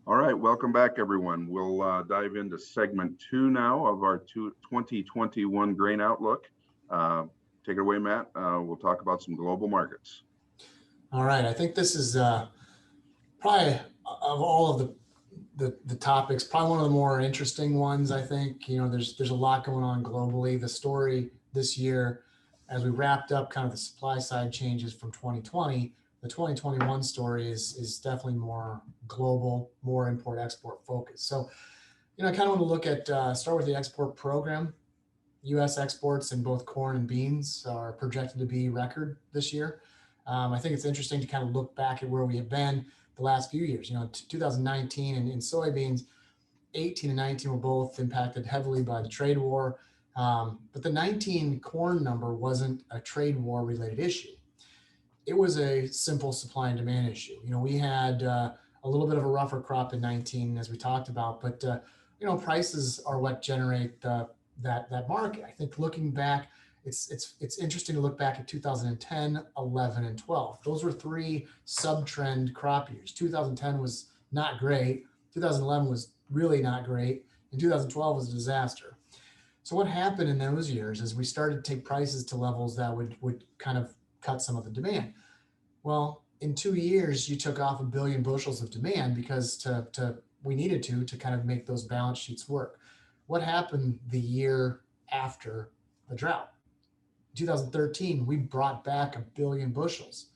All right, welcome back, everyone. We'll dive into segment two now of our 2021 grain outlook. Take it away, Matt. We'll talk about some global markets. All right, I think this is probably of all of the topics, probably one of the more interesting ones. I think there's a lot going on globally. The story this year, as we wrapped up kind of the supply side changes from 2020, the 2021 story is definitely more global, more import export focused. So, I kind of want to look at start with the export program. U.S. exports in both corn and beans are projected to be record this year. I think it's interesting to kind of look back at where we have been the last few years. 2019 and in soybeans, 18 and 19 were both impacted heavily by the trade war. But the 19 corn number wasn't a trade war related issue. It was a simple supply and demand issue. We had a little bit of a rougher crop in 19, as we talked about, but prices are what generate that market. I think looking back, it's interesting to look back at 2010, 11, and 12. Those were three sub-trend crop years. 2010 was not great. 2011 was really not great. And 2012 was a disaster. So what happened in those years is we started to take prices to levels that would kind of cut some of the demand. Well, in 2 years, you took off 1 billion bushels of demand because we needed to kind of make those balance sheets work. What happened the year after the drought? 2013, we brought back 1 billion bushels.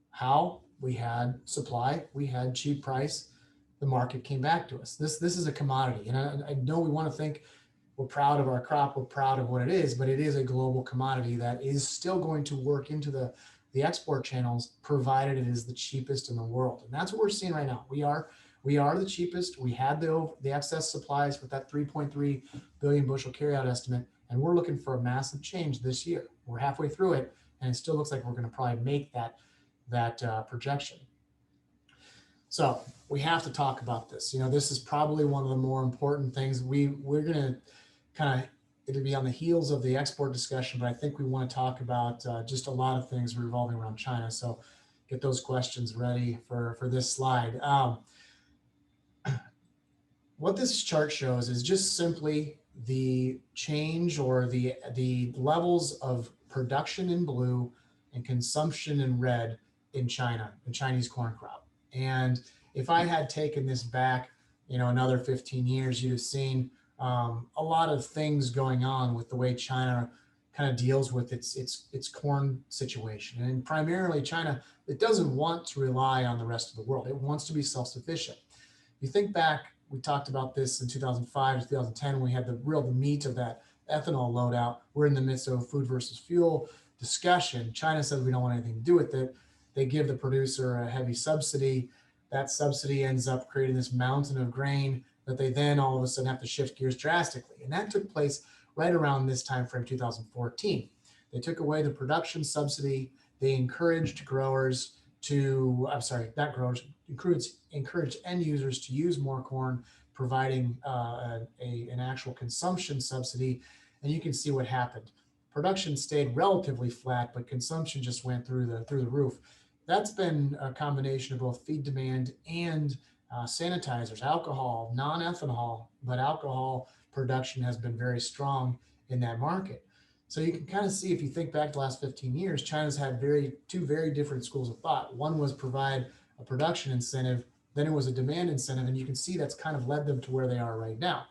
How? We had supply, we had cheap price, the market came back to us. This is a commodity. And I know we want to think we're proud of our crop, we're proud of what it is, but it is a global commodity that is still going to work into the export channels, provided it is the cheapest in the world. And that's what we're seeing right now. We are the cheapest. We had the excess supplies with that 3.3 billion bushel carryout estimate, and we're looking for a massive change this year. We're halfway through it, and it still looks like we're going to probably make that projection. So we have to talk about this. This is probably one of the more important things. We're going to kind of, it'll be on the heels of the export discussion, but I think we want to talk about just a lot of things revolving around China. So get those questions ready for this slide. What this chart shows is just simply the change or the levels of production in blue and consumption in red in China, the Chinese corn crop. And if I had taken this back, another 15 years, you'd have seen a lot of things going on with the way China kind of deals with its corn situation. And primarily China, it doesn't want to rely on the rest of the world. It wants to be self-sufficient. You think back, we talked about this in 2005 to 2010 when we had the meat of that ethanol loadout. We're in the midst of a food versus fuel discussion. China says we don't want anything to do with it. They give the producer a heavy subsidy. That subsidy ends up creating this mountain of grain that they then all of a sudden have to shift gears drastically. And that took place right around this time frame, 2014. They took away the production subsidy. They encouraged encouraged end users to use more corn, providing an actual consumption subsidy. And you can see what happened. Production stayed relatively flat, but consumption just went through the roof. That's been a combination of both feed demand and sanitizers, alcohol, non-ethanol, but alcohol production has been very strong in that market. So you can kind of see, if you think back the last 15 years, China's had two very different schools of thought. One was provide a production incentive, then it was a demand incentive, and you can see that's kind of led them to where they are right now.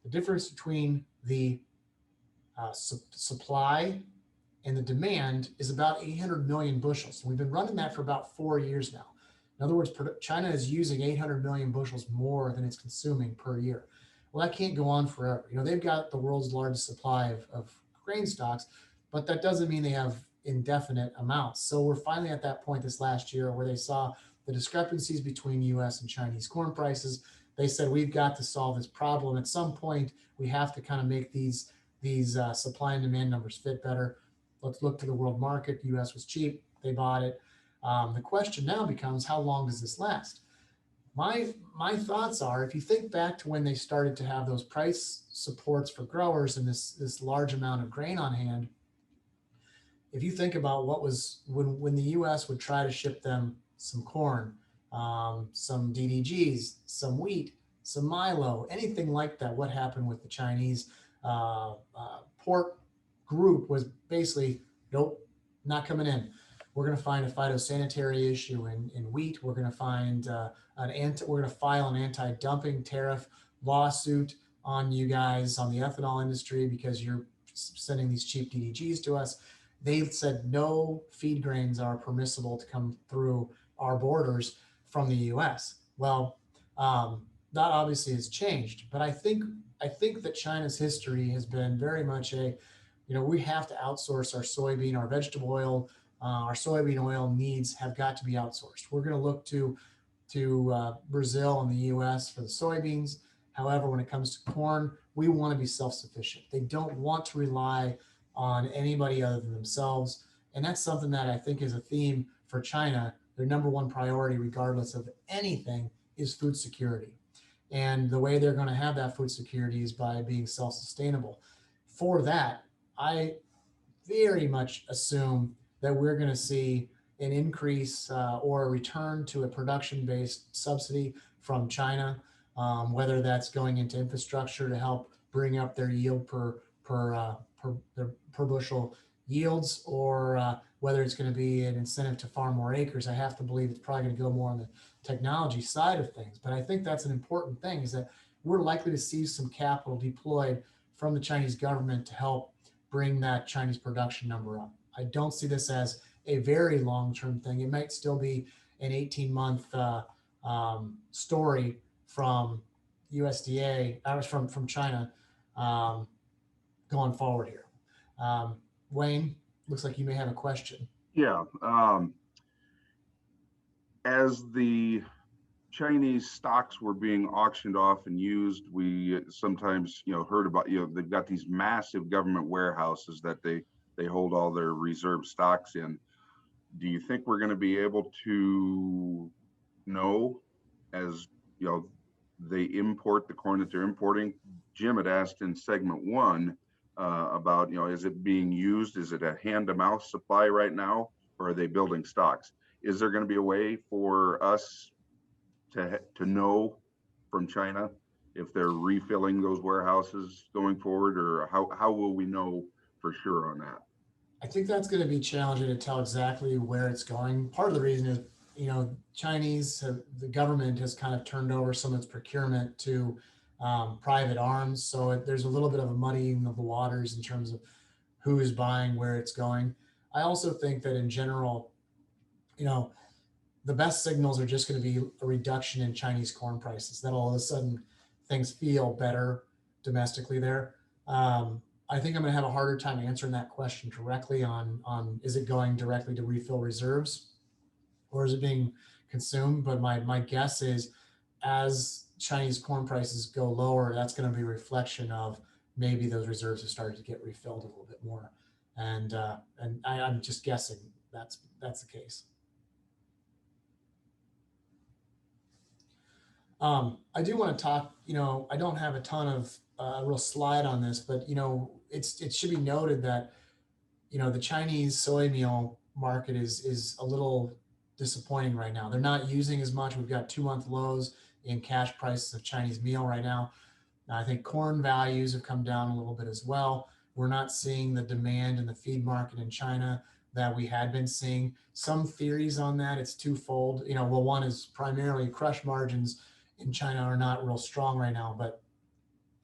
The difference between the supply and the demand is about 800 million bushels. We've been running that for about 4 years now. In other words, China is using 800 million bushels more than it's consuming per year. Well, that can't go on forever. They've got the world's largest supply of grain stocks, but that doesn't mean they have indefinite amounts. So we're finally at that point this last year where they saw the discrepancies between US and Chinese corn prices. They said, we've got to solve this problem. At some point, we have to kind of make these supply and demand numbers fit better. Let's look to the world market. The US was cheap. They bought it. The question now becomes, how long does this last? My thoughts are, if you think back to when they started to have those price supports for growers and this large amount of grain on hand, if you think about what was when the U.S. would try to ship them some corn, some DDGs, some wheat, some Milo, anything like that. What happened with the Chinese pork group was basically, nope, not coming in. We're going to find a phytosanitary issue in wheat. We're going to find we're going to file an anti-dumping tariff lawsuit on you guys, on the ethanol industry, because you're sending these cheap DDGs to us. They said no feed grains are permissible to come through our borders from the U.S. Well, that obviously has changed, but I think that China's history has been very much we have to outsource our soybean, our vegetable oil, our soybean oil needs have got to be outsourced. We're going to look to Brazil and the U.S. for the soybeans. However, when it comes to corn, we want to be self-sufficient. They don't want to rely on anybody other than themselves. And that's something that I think is a theme for China. Their number one priority, regardless of anything, is food security. And the way they're going to have that food security is by being self-sustainable. For that, I very much assume that we're going to see an increase or a return to a production-based subsidy from China, whether that's going into infrastructure to help bring up their yield per bushel yields, or whether it's going to be an incentive to farm more acres. I have to believe it's probably going to go more on the technology side of things. But I think that's an important thing, is that we're likely to see some capital deployed from the Chinese government to help bring that Chinese production number up. I don't see this as a very long-term thing. It might still be an 18-month story from USDA, from China, going forward here. Wayne, looks like you may have a question. Yeah. As the Chinese stocks were being auctioned off and used, we sometimes heard about they've got these massive government warehouses that they hold all their reserve stocks in. Do you think we're going to be able to know, as they import the corn that they're importing? Jim had asked in segment one about is it being used? Is it a hand-to-mouth supply right now, or are they building stocks? Is there going to be a way for us to know from China if they're refilling those warehouses going forward, or how will we know for sure on that? I think that's going to be challenging to tell exactly where it's going. Part of the reason is, the government has kind of turned over some of its procurement to private arms. So there's a little bit of a muddying of the waters in terms of who is buying, where it's going. I also think that in general, the best signals are just going to be a reduction in Chinese corn prices. That all of a sudden things feel better domestically there. I think I'm going to have a harder time answering that question directly on is it going directly to refill reserves, or is it being consumed? But my guess is, as Chinese corn prices go lower, that's going to be a reflection of maybe those reserves have started to get refilled a little bit more. And I'm just guessing that's the case. I do want to talk, I don't have a ton of real slide on this, but, it should be noted that, the Chinese soy meal market is a little disappointing right now. They're not using as much. We've got 2-month lows in cash prices of Chinese meal right now. I think corn values have come down a little bit as well. We're not seeing the demand in the feed market in China that we had been seeing. Some theories on that, it's twofold. One is primarily crush margins in China are not real strong right now, but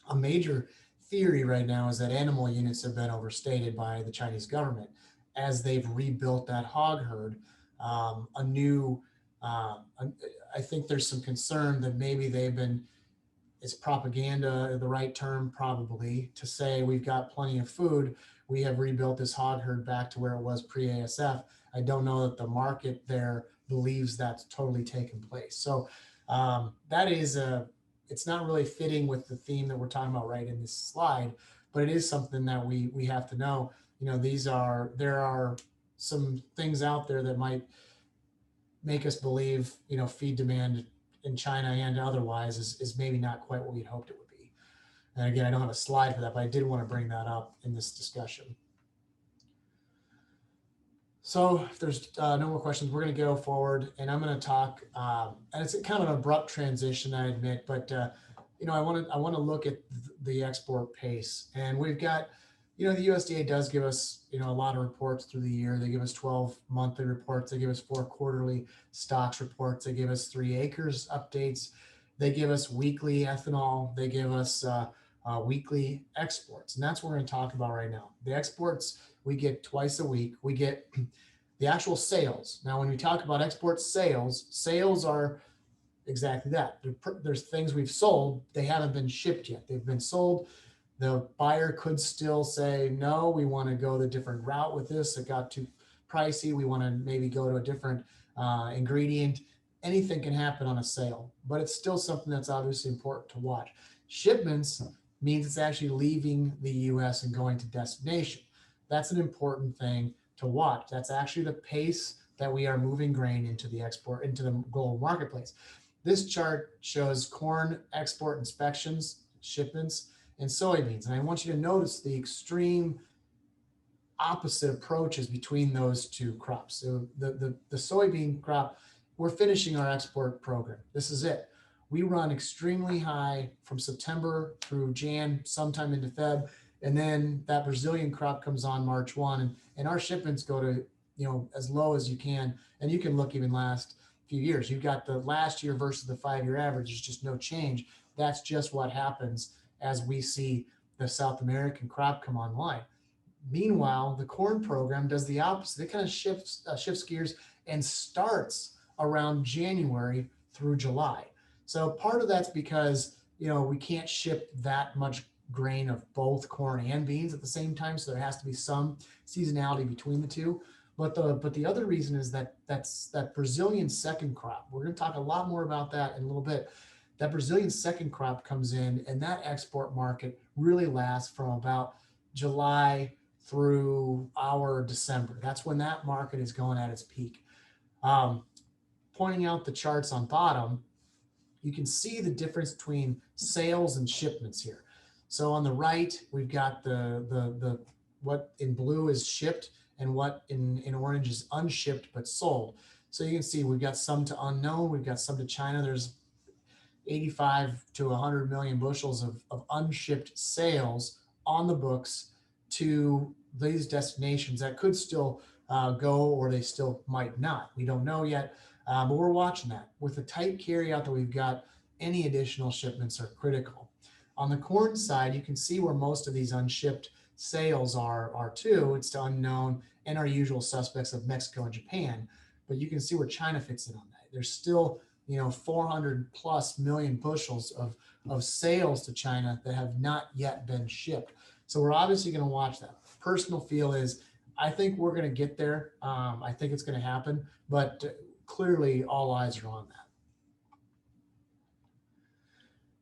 a major theory right now is that animal units have been overstated by the Chinese government as they've rebuilt that hog herd. I think there's some concern that maybe it's propaganda, the right term probably, to say we've got plenty of food. We have rebuilt this hog herd back to where it was pre-ASF. I don't know that the market there believes that's totally taken place. So it's not really fitting with the theme that we're talking about right in this slide, but it is something that we have to know. There are some things out there that might make us believe, feed demand in China and otherwise is maybe not quite what we'd hoped it would be. And again, I don't have a slide for that, but I did want to bring that up in this discussion. So if there's no more questions, we're going to go forward, and I'm going to talk. And it's kind of an abrupt transition, I admit, but I want to look at the export pace, and we've got, the USDA does give us, a lot of reports through the year. They give us 12 monthly reports. They give us 4 quarterly stocks reports. They give us 3 acres updates. They give us weekly ethanol. They give us weekly exports, and that's what we're going to talk about right now. The exports we get twice a week. We get the actual sales. Now, when we talk about export sales, sales are exactly that. There's things we've sold, they haven't been shipped yet. They've been sold. The buyer could still say, no, we want to go the different route with this. It got too pricey. We want to maybe go to a different ingredient. Anything can happen on a sale, but it's still something that's obviously important to watch. Shipments means it's actually leaving the US and going to destination. That's an important thing to watch. That's actually the pace that we are moving grain into the export, into the global marketplace. This chart shows corn export inspections, shipments, and soybeans. And I want you to notice the extreme opposite approaches between those two crops. So the soybean crop, we're finishing our export program. This is it. We run extremely high from September through Jan, sometime into Feb, and then that Brazilian crop comes on March 1, and our shipments go to, as low as you can, and you can look even last few years. You've got the last year versus the 5-year average. There's just no change. That's just what happens as we see the South American crop come online. Meanwhile, the corn program does the opposite. It kind of shifts gears and starts around January through July. So part of that's because we can't ship that much grain of both corn and beans at the same time, so there has to be some seasonality between the two. But the other reason is that Brazilian second crop. We're going to talk a lot more about that in a little bit. That Brazilian second crop comes in, and that export market really lasts from about July through our December. That's when that market is going at its peak. Pointing out the charts on bottom, you can see the difference between sales and shipments here. So on the right, we've got the what in blue is shipped and what in orange is unshipped but sold. So you can see we've got some to unknown, we've got some to China. There's 85 to 100 million bushels of unshipped sales on the books to these destinations that could still go, or they still might not. We don't know yet, but we're watching that. With the tight carryout that we've got, any additional shipments are critical. On the corn side, you can see where most of these unshipped sales are too. It's to unknown and our usual suspects of Mexico and Japan. But you can see where China fits in on that. There's still 400 plus million bushels of sales to China that have not yet been shipped. So we're obviously going to watch that. Personal feel is I think we're going to get there. I think it's going to happen, but clearly all eyes are on that.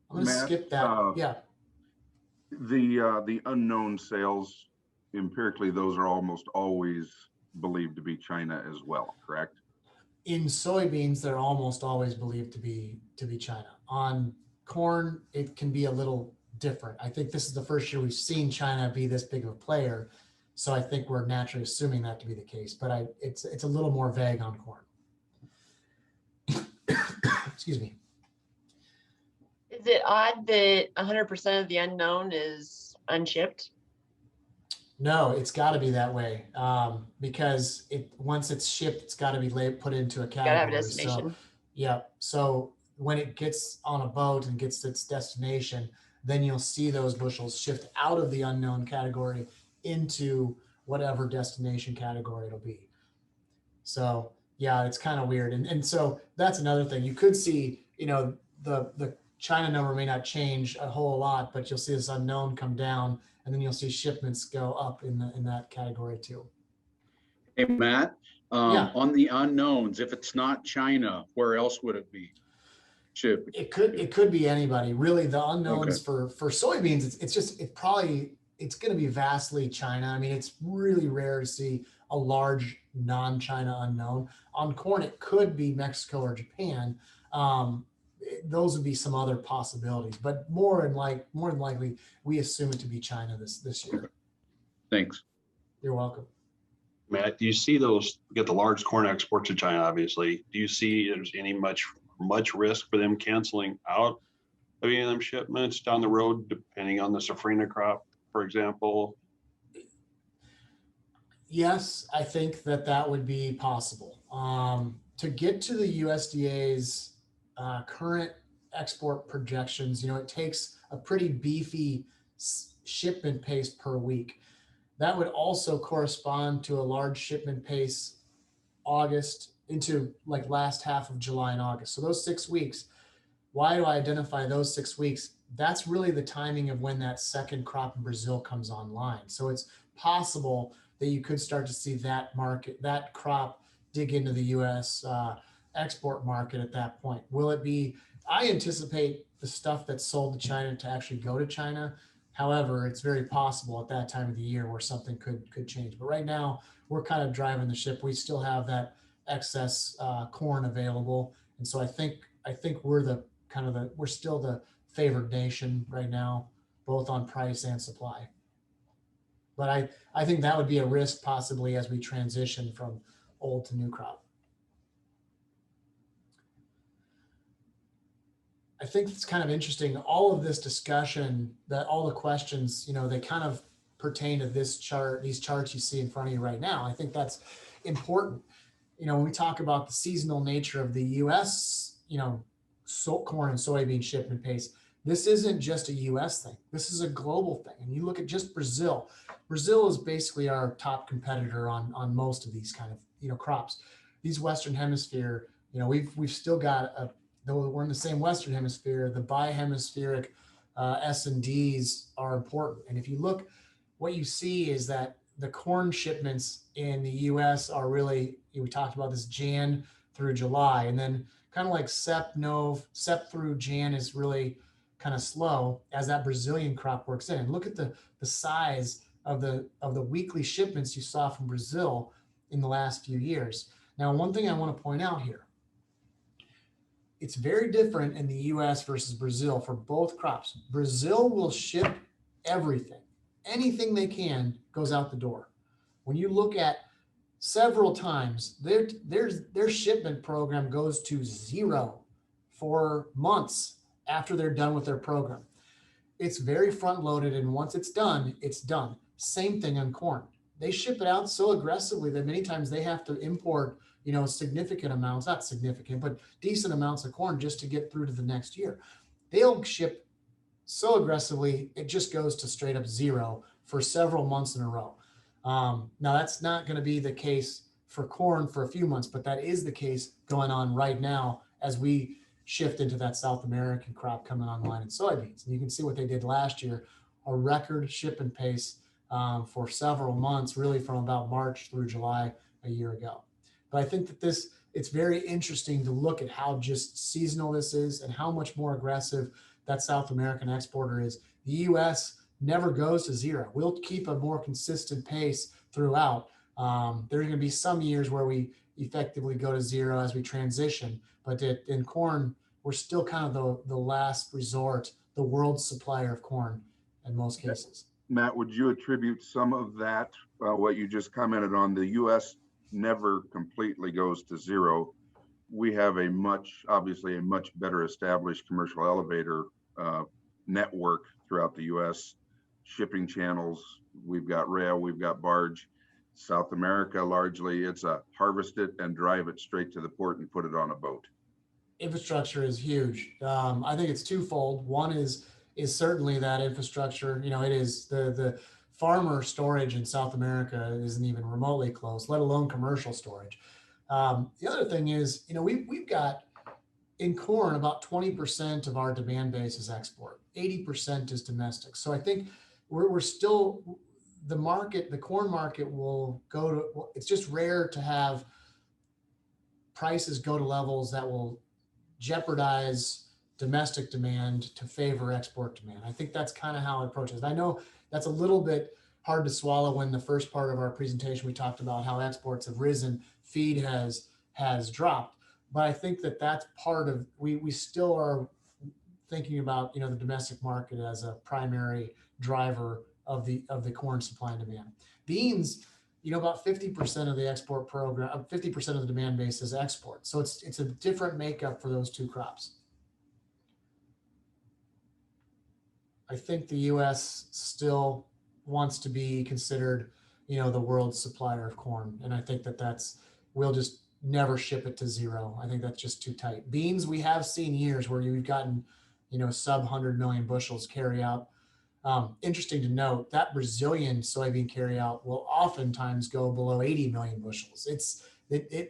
I'm going to skip that. Yeah. The unknown sales, empirically, those are almost always believed to be China as well, correct? In soybeans, they're almost always believed to be China. On corn, it can be a little different. I think this is the first year we've seen China be this big of a player, so I think we're naturally assuming that to be the case. But it's a little more vague on corn. Excuse me. Is it odd that 100% of the unknown is unshipped? No, it's got to be that way because once it's shipped, it's got to be put into a category. Got to have a destination. So, yeah. So when it gets on a boat and gets to its destination, then you'll see those bushels shift out of the unknown category into whatever destination category it'll be. So yeah, it's kind of weird. And so that's another thing. You could see, the China number may not change a whole lot, but you'll see this unknown come down, and then you'll see shipments go up in that category too. Hey, Matt, Yeah. on the unknowns, if it's not China, where else would it be shipped? It could be anybody. Really, the unknowns for soybeans, it's going to be vastly China. I mean, it's really rare to see a large non-China unknown. On corn, it could be Mexico or Japan. Those would be some other possibilities, but more than likely, we assume it to be China this year. Thanks. You're welcome. Matt, do you see those, get the large corn exports to China, obviously. Do you see there's any much risk for them canceling out of any of them shipments down the road, depending on the safrinha crop, for example? Yes, I think that that would be possible. To get to the USDA's current export projections, it takes a pretty beefy shipment pace per week. That would also correspond to a large shipment pace August into like last half of July and August. So those 6 weeks, why do I identify those 6 weeks? That's really the timing of when that second crop in Brazil comes online. So it's possible that you could start to see that market, that crop dig into the US export market at that point. Will it be, I anticipate the stuff that's sold to China to actually go to China. However, it's very possible at that time of the year where something could change. But right now, we're kind of driving the ship. We still have that excess corn available, and so I think we're we're still the favored nation right now, both on price and supply. But I think that would be a risk possibly as we transition from old to new crop. I think it's kind of interesting. All of this discussion, that all the questions, they kind of pertain to this chart, these charts you see in front of you right now. I think that's important. When we talk about the seasonal nature of the U.S., corn and soybean shipment pace, this isn't just a U.S. thing. This is a global thing. And you look at just Brazil. Brazil is basically our top competitor on most of these kind of crops. These Western Hemisphere, we've still got though we're in the same Western Hemisphere, the bihemispheric S&Ds are important. And if you look, what you see is that the corn shipments in the U.S. are really, we talked about this Jan through July, and then kind of like Sep through Jan is really kind of slow as that Brazilian crop works in. And look at the size of the weekly shipments you saw from Brazil in the last few years. Now, one thing I want to point out here, it's very different in the US versus Brazil for both crops. Brazil will ship everything. Anything they can goes out the door. When you look at several times, their shipment program goes to zero for months after they're done with their program. It's very front loaded, and once it's done, it's done. Same thing on corn. They ship it out so aggressively that many times they have to import significant amounts, not significant, but decent amounts of corn just to get through to the next year. They'll ship so aggressively, it just goes to straight up zero for several months in a row. Now, that's not going to be the case for corn for a few months, but that is the case going on right now as we shift into that South American crop coming online in soybeans. And you can see what they did last year, a record shipment pace for several months, really from about March through July a year ago. But I think that it's very interesting to look at how just seasonal this is and how much more aggressive that South American exporter is. The U.S. never goes to zero. We'll keep a more consistent pace throughout. There are going to be some years where we effectively go to zero as we transition, but in corn, we're still kind of the last resort, the world's supplier of corn in most cases. Matt, would you attribute some of that, what you just commented on, the U.S. never completely goes to zero? We have obviously a much better established commercial elevator network throughout the U.S. Shipping channels, we've got rail, we've got barge. South America, largely, it's a harvest it and drive it straight to the port and put it on a boat. Infrastructure is huge. I think it's twofold. One is certainly that infrastructure. It is the farmer storage in South America isn't even remotely close, let alone commercial storage. The other thing is, we've got in corn about 20% of our demand base is export, 80% is domestic. So I think we're still, the corn market will go to, it's just rare to have prices go to levels that will jeopardize domestic demand to favor export demand. I think that's kind of how it approaches. I know that's a little bit hard to swallow when the first part of our presentation we talked about how exports have risen, feed has dropped. But I think that that's part of, we still are thinking about the domestic market as a primary driver of the corn supply and demand. Beans, about 50% of the export program, 50% of the demand base is export. So it's a different makeup for those two crops. I think the U.S. still wants to be considered, the world's supplier of corn. And I think we'll just never ship it to zero. I think that's just too tight. Beans, we have seen years where you've gotten, sub 100 million bushels carry out. Interesting to note that Brazilian soybean carryout will oftentimes go below 80 million bushels. They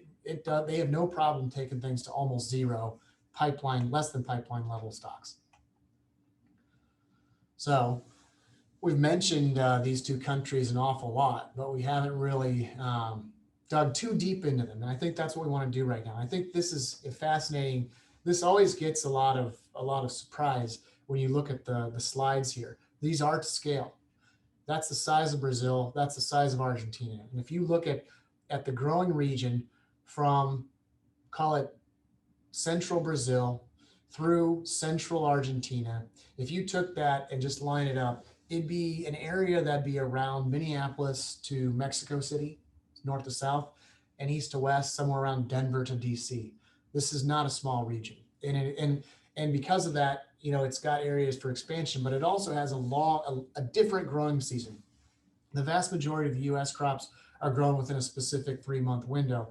have no problem taking things to almost zero, less than pipeline level stocks. So we've mentioned these two countries an awful lot, but we haven't really dug too deep into them. And I think that's what we want to do right now. I think this is fascinating. This always gets a lot of surprise when you look at the slides here. These are to scale. That's the size of Brazil. That's the size of Argentina. And if you look at the growing region from, call it central Brazil through central Argentina, if you took that and just line it up, it'd be an area that'd be around Minneapolis to Mexico City, north to south, and east to west, somewhere around Denver to DC. This is not a small region. And because of that, it's got areas for expansion, but it also has a different growing season. The vast majority of the U.S. crops are grown within a specific 3-month window.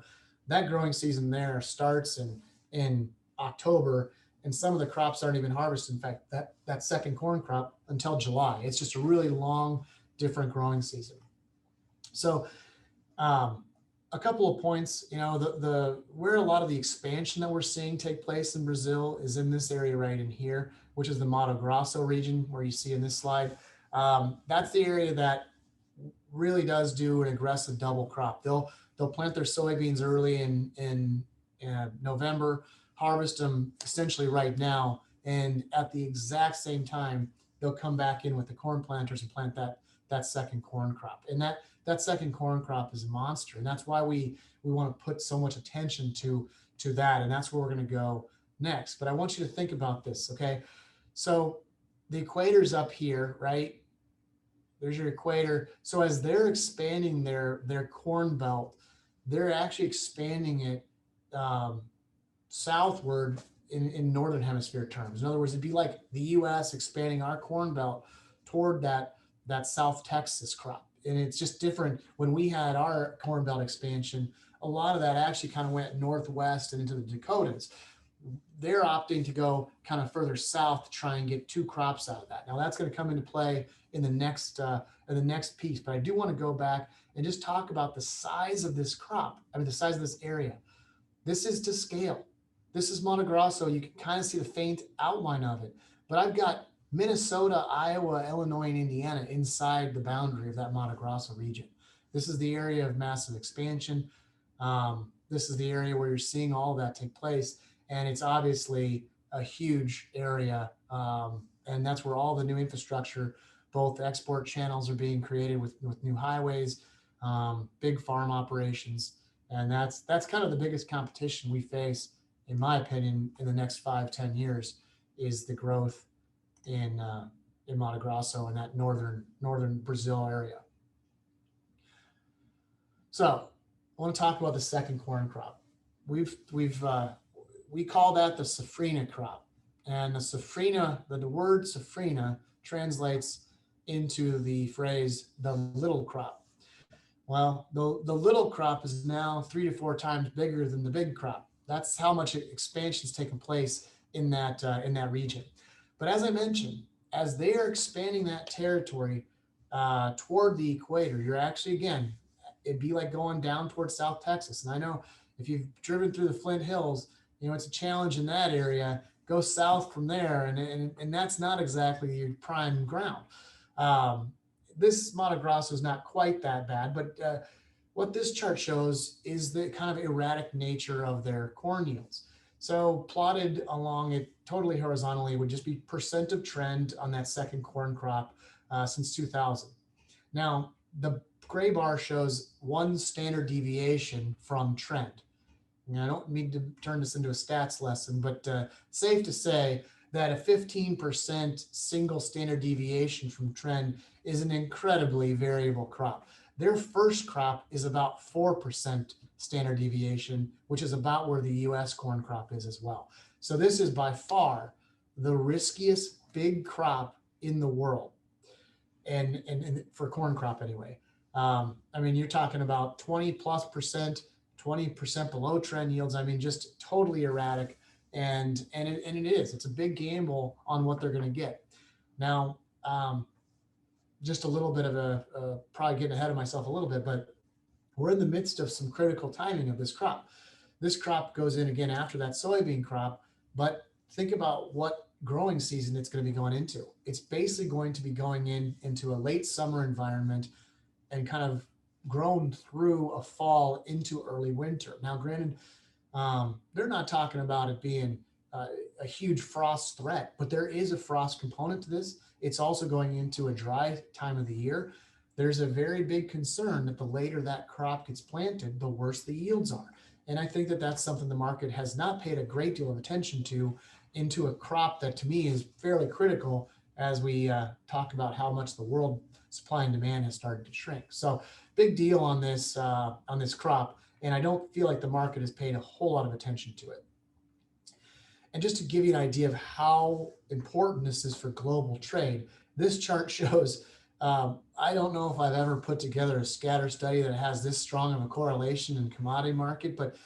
That growing season there starts in October, and some of the crops aren't even harvested. In fact, that second corn crop until July. It's just a really long, different growing season. So a couple of points, where a lot of the expansion that we're seeing take place in Brazil is in this area right in here, which is the Mato Grosso region, where you see in this slide. That's the area that really does do an aggressive double crop. They'll plant their soybeans early in November, harvest them essentially right now, and at the exact same time, they'll come back in with the corn planters and plant that second corn crop. And that second corn crop is a monster. And that's why we want to put so much attention to that. And that's where we're going to go next. But I want you to think about this, okay? So the equator's up here, right? There's your equator. So as they're expanding their corn belt, they're actually expanding it southward in northern hemisphere terms. In other words, it'd be like the U.S. expanding our corn belt toward that South Texas crop. And it's just different. When we had our corn belt expansion, a lot of that actually kind of went northwest and into the Dakotas. They're opting to go kind of further south to try and get 2 crops out of that. Now that's going to come into play in the next piece, but I do want to go back and just talk about the size of this crop. The size of this area. This is to scale. This is Mato Grosso. You can kind of see the faint outline of it, but I've got Minnesota, Iowa, Illinois, and Indiana inside the boundary of that Mato Grosso region. This is the area of massive expansion. This is the area where you're seeing all of that take place. And it's obviously a huge area. And that's where all the new infrastructure, both export channels are being created with new highways, big farm operations. And that's kind of the biggest competition we face, in my opinion, in the next 5-10 years, is the growth in Mato Grosso and that northern Brazil area. So I want to talk about the second corn crop. We call that the safrinha crop, and the word safrinha translates into the phrase the little crop. Well, the little crop is now 3 to 4 times bigger than the big crop. That's how much expansion has taken place in that region. But as I mentioned, as they are expanding that territory toward the equator, you're actually, again, it'd be like going down towards South Texas. And I know if you've driven through the Flint Hills, it's a challenge in that area. Go south from there, and that's not exactly your prime ground. This Mato Grosso is not quite that bad, but what this chart shows is the kind of erratic nature of their corn yields. So plotted along it totally horizontally would just be percent of trend on that second corn crop since 2000. Now, the gray bar shows one standard deviation from trend. I don't need to turn this into a stats lesson, but safe to say that a 15% single standard deviation from trend is an incredibly variable crop. Their first crop is about 4% standard deviation, which is about where the US corn crop is as well. So this is by far the riskiest big crop in the world, and for corn crop anyway. I mean, you're talking about 20+%, 20% below trend yields. I mean, just totally erratic. And it is. It's a big gamble on what they're going to get. Now, just a little bit of probably getting ahead of myself a little bit, but we're in the midst of some critical timing of this crop. This crop goes in again after that soybean crop, but think about what growing season it's going to be going into. It's basically going to be going into a late summer environment and kind of grown through a fall into early winter. Now, granted, they're not talking about it being a huge frost threat, but there is a frost component to this. It's also going into a dry time of the year. There's a very big concern that the later that crop gets planted, the worse the yields are. And I think that that's something the market has not paid a great deal of attention to, into a crop that to me is fairly critical as we talk about how much the world supply and demand has started to shrink. So big deal on this crop. And I don't feel like the market has paid a whole lot of attention to it. And just to give you an idea of how important this is for global trade, this chart shows, I don't know if I've ever put together a scatter study that has this strong of a correlation in commodity market, but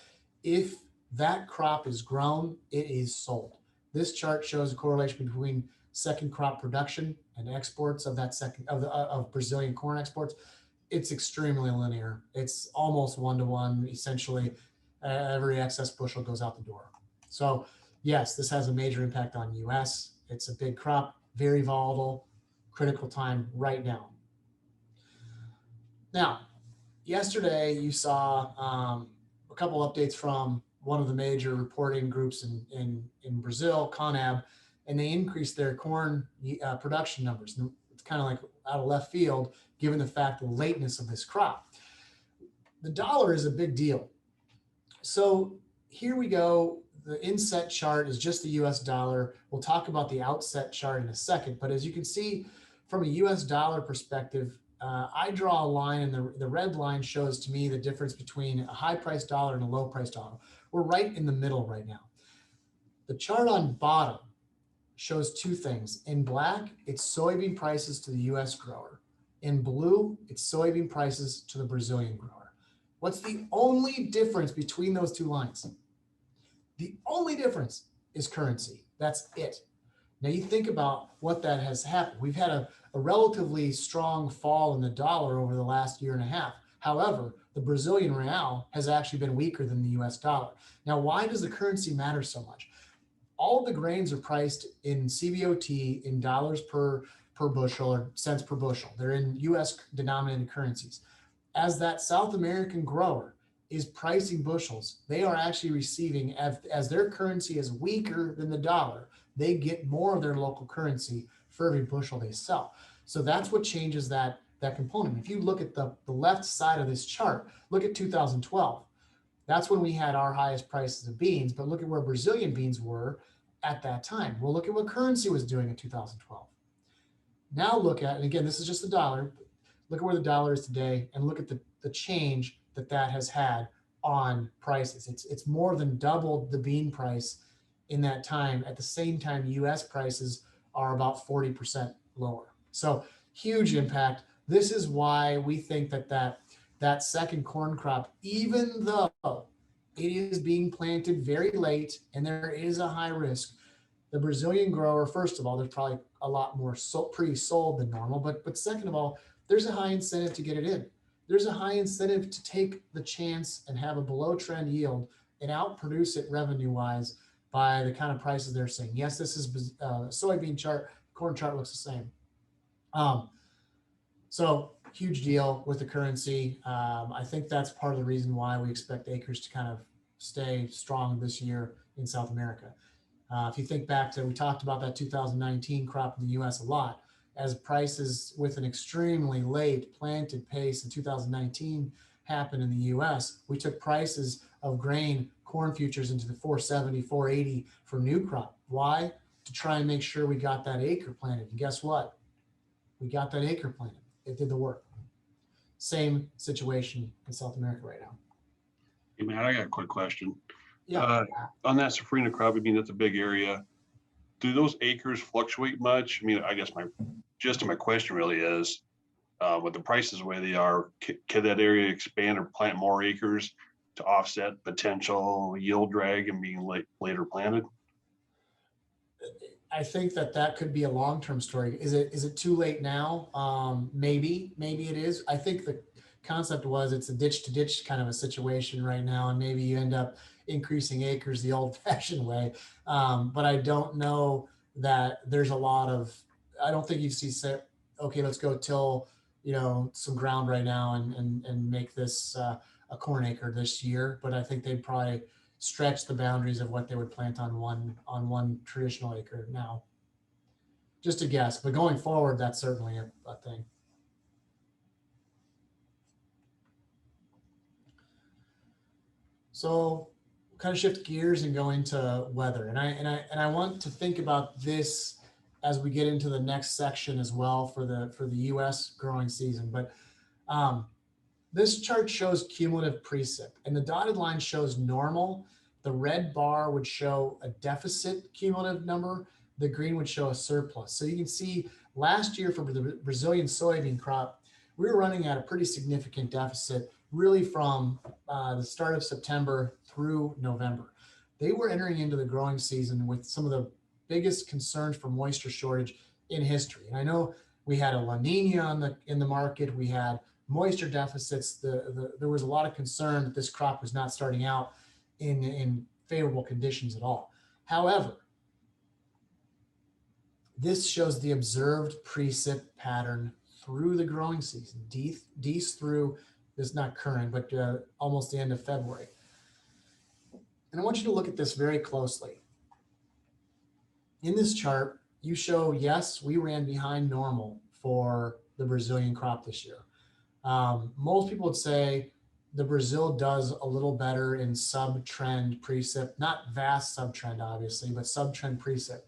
if that crop is grown, it is sold. This chart shows a correlation between second crop production and exports of that of Brazilian corn exports. It's extremely linear. It's almost 1-to-1. Essentially, every excess bushel goes out the door. So yes, this has a major impact on US. It's a big crop, very volatile, critical time right now. Now, yesterday you saw a couple updates from one of the major reporting groups in Brazil, Conab, and they increased their corn production numbers. And it's kind of like out of left field, given the fact the lateness of this crop. The dollar is a big deal. So here we go. The inset chart is just the US dollar. We'll talk about the outset chart in a second. But as you can see, from a US dollar perspective, I draw a line, and the red line shows to me the difference between a high price dollar and a low price dollar. We're right in the middle right now. The chart on bottom shows two things. In black, it's soybean prices to the US grower. In blue, it's soybean prices to the Brazilian grower. What's the only difference between those two lines? The only difference is currency. That's it. Now you think about what that has happened. We've had a relatively strong fall in the dollar over the last year and a half. However, the Brazilian real has actually been weaker than the US dollar. Now, why does the currency matter so much? All of the grains are priced in CBOT in dollars per bushel or cents per bushel. They're in US denominated currencies. As that South American grower is pricing bushels, they are actually receiving, as their currency is weaker than the dollar, they get more of their local currency for every bushel they sell. So that's what changes that component. If you look at the left side of this chart, look at 2012. That's when we had our highest prices of beans, but look at where Brazilian beans were at that time. Well, look at what currency was doing in 2012. Now look at, and again, this is just the dollar, look at where the dollar is today, and look at the change that has had on prices. It's more than doubled the bean price in that time. At the same time, US prices are about 40% lower. So huge impact. This is why we think that second corn crop, even though it is being planted very late and there is a high risk, the Brazilian grower, first of all, there's probably a lot more pre-sold than normal, but second of all, there's a high incentive to get it in. There's a high incentive to take the chance and have a below trend yield and outproduce it revenue-wise by the kind of prices they're seeing. Yes, this is a soybean chart, corn chart looks the same. So huge deal with the currency. I think that's part of the reason why we expect acres to kind of stay strong this year in South America. If you think back to, we talked about that 2019 crop in the US a lot, as prices with an extremely late planted pace in 2019 happened in the US, we took prices of grain, corn futures into the 470, 480 for new crop. Why? To try and make sure we got that acre planted. And guess what? We got that acre planted. It did the work. same situation in South America right now. Hey, Matt, I got a quick question. Yeah. On that safrinha crop, I mean, that's a big area. Do those acres fluctuate much? I mean, I guess my gist of my question really is, with the prices the way they are, can that area expand or plant more acres to offset potential yield drag and being later planted? I think that could be a long-term story. Is it too late now? Maybe it is. I think the concept was it's a ditch to ditch kind of a situation right now, and maybe you end up increasing acres the old-fashioned way. But I don't know that there's a lot of. I don't think you see say, okay, let's go till some ground right now and make this a corn acre this year. But I think they'd probably stretch the boundaries of what they would plant on one traditional acre now. Just a guess, but going forward, that's certainly a thing. So kind of shift gears and go into weather. And I want to think about this as we get into the next section as well for the US growing season. But this chart shows cumulative precip, and the dotted line shows normal. The red bar would show a deficit cumulative number. The green would show a surplus. So you can see last year for the Brazilian soybean crop, we were running at a pretty significant deficit, really from the start of September through November. They were entering into the growing season with some of the biggest concerns for moisture shortage in history. And I know we had a La Nina in the market. We had moisture deficits. There was a lot of concern that this crop was not starting out in favorable conditions at all. However, this shows the observed precip pattern through the growing season, D's through, this is not current, but almost the end of February. And I want you to look at this very closely. In this chart, you show, yes, we ran behind normal for the Brazilian crop this year. Most people would say the Brazil does a little better in sub-trend precip, not vast sub-trend obviously, but sub-trend precip.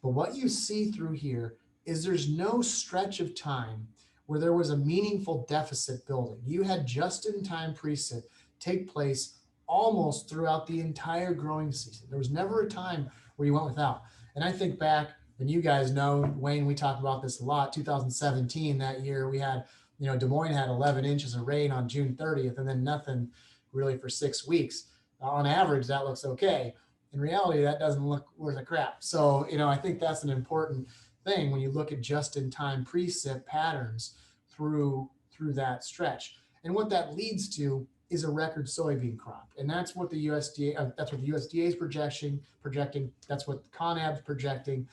But what you see through here is there's no stretch of time where there was a meaningful deficit building. You had just-in-time precip take place almost throughout the entire growing season. There was never a time where you went without. And I think back, and you guys know, Wayne, we talked about this a lot, 2017, that year we had, Des Moines had 11 inches of rain on June 30th and then nothing really for 6 weeks. On average, that looks okay. In reality, that doesn't look worth a crap. So, I think that's an important thing when you look at just-in-time precip patterns through that stretch. And what that leads to is a record soybean crop. And that's what the USDA is projecting. That's what the CONAB's projecting.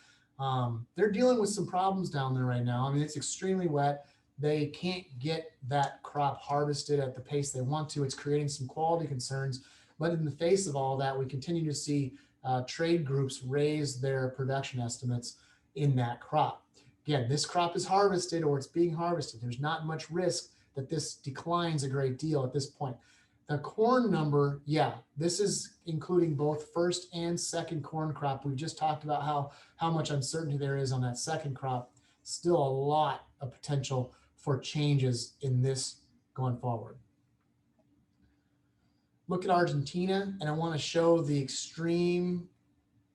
They're dealing with some problems down there right now. I mean, it's extremely wet. They can't get that crop harvested at the pace they want to. It's creating some quality concerns. But in the face of all that, we continue to see trade groups raise their production estimates in that crop. Again, this crop is harvested or it's being harvested. There's not much risk that this declines a great deal at this point. The corn number, yeah, this is including both first and second corn crop. We've just talked about how much uncertainty there is on that second crop. Still a lot of potential for changes in this going forward. Look at Argentina, and I want to show the extreme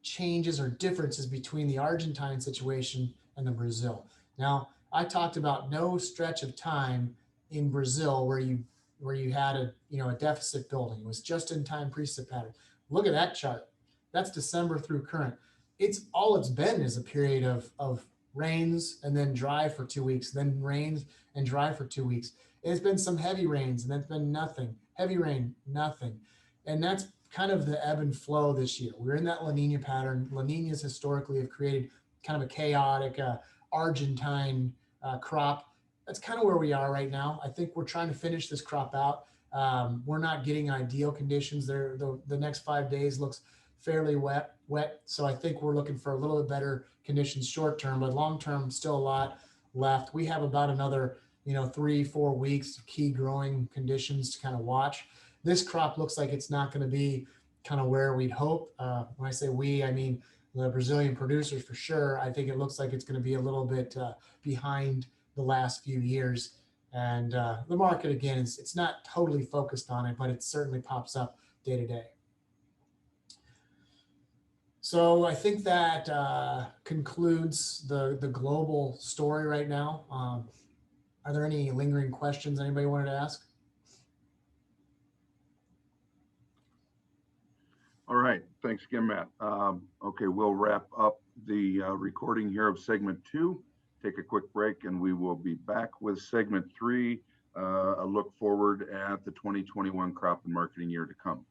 changes or differences between the Argentine situation and the Brazil. Now, I talked about no stretch of time in Brazil where you had a deficit building. It was just in time precip pattern. Look at that chart. That's December through current. It's been is a period of rains and then dry for 2 weeks, then rains and dry for 2 weeks. And it's been some heavy rains and then been nothing. Heavy rain, nothing. And that's kind of the ebb and flow this year. We're in that La Nina pattern. La Ninas historically have created kind of a chaotic Argentine crop. That's kind of where we are right now. I think we're trying to finish this crop out. We're not getting ideal conditions. The next 5 days looks fairly wet. So I think we're looking for a little bit better conditions short term, but long term, still a lot left. We have about another 3-4 weeks of key growing conditions to kind of watch. This crop looks like it's not going to be kind of where we'd hope. When I say we, I mean the Brazilian producers for sure. I think it looks like it's going to be a little bit behind the last few years. And the market, again, it's not totally focused on it, but it certainly pops up day to day. So I think that concludes the global story right now. Are there any lingering questions anybody wanted to ask? All right, thanks again, Matt. Okay, we'll wrap up the recording here of segment 2, take a quick break, and we will be back with segment 3, a look forward at the 2021 crop and marketing year to come.